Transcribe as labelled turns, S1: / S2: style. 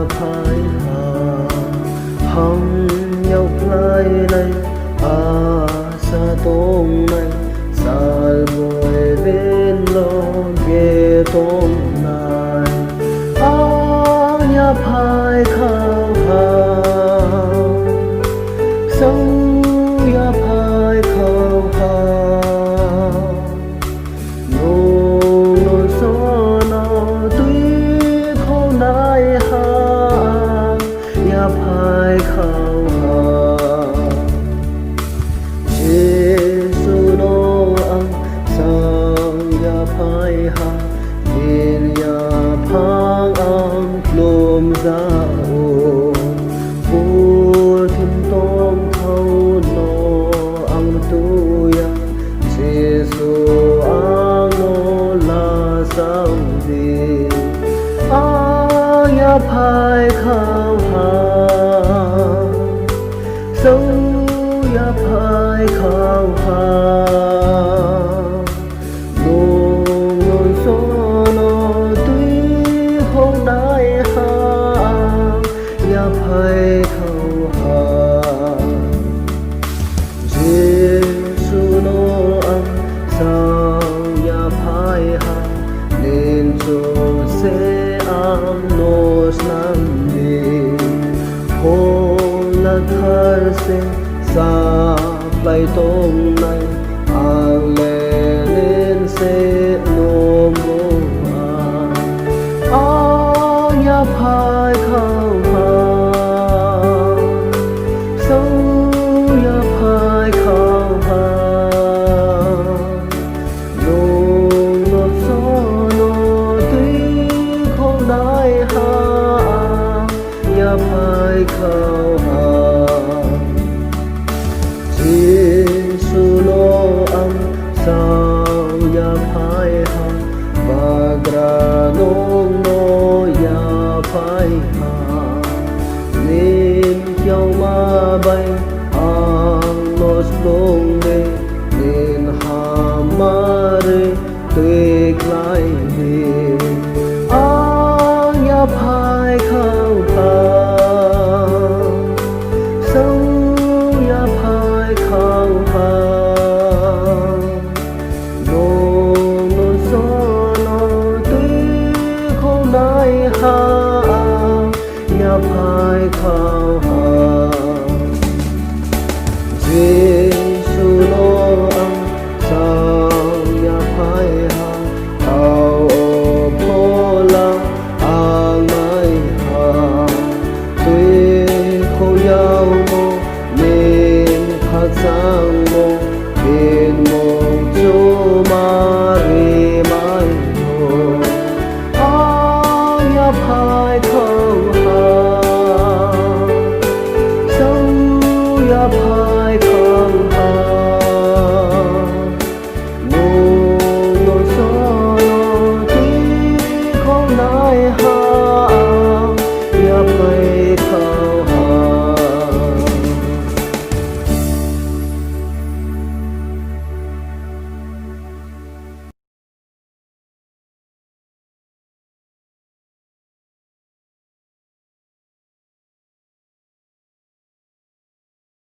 S1: phai hà hằng nhau lại này sa tông này sal boy bên lo ghé tông này nhà phai khao hao sông nhà phai khao hao nô nô so nó tuy không nai ha nhà phai khao hao Giêsu nó ăn sang nhà phai ha in nhà phang ăn lùm ra ô bùa thun tôm thâu nó ăn tu ya Giêsu ăn nó là sao gì nhà phai khao hà sông nhà phai khao hà nôn nôn số nó tuy không đại ha nhà phai khao hà Giêsu nó ăn sao nhà phai ha nên cho sẽ ăn nos nam đi hồ là thar se sa play tông này ang lê lên sẽ nôm nhà phai khao hà sông nhà phai khao hà nôn nốt gió nó tuy không đại ha nhà phai khao hà Giêsu nó ăn sao nhà phai ha bagra nong no nhà phai ha nên châu ma bay ang nos long de nên hamare tuyệt lại đi nhà phai khao hà sông nhà phai khao hà nôn nôn gió nó tuy không đại ha nhà phai khao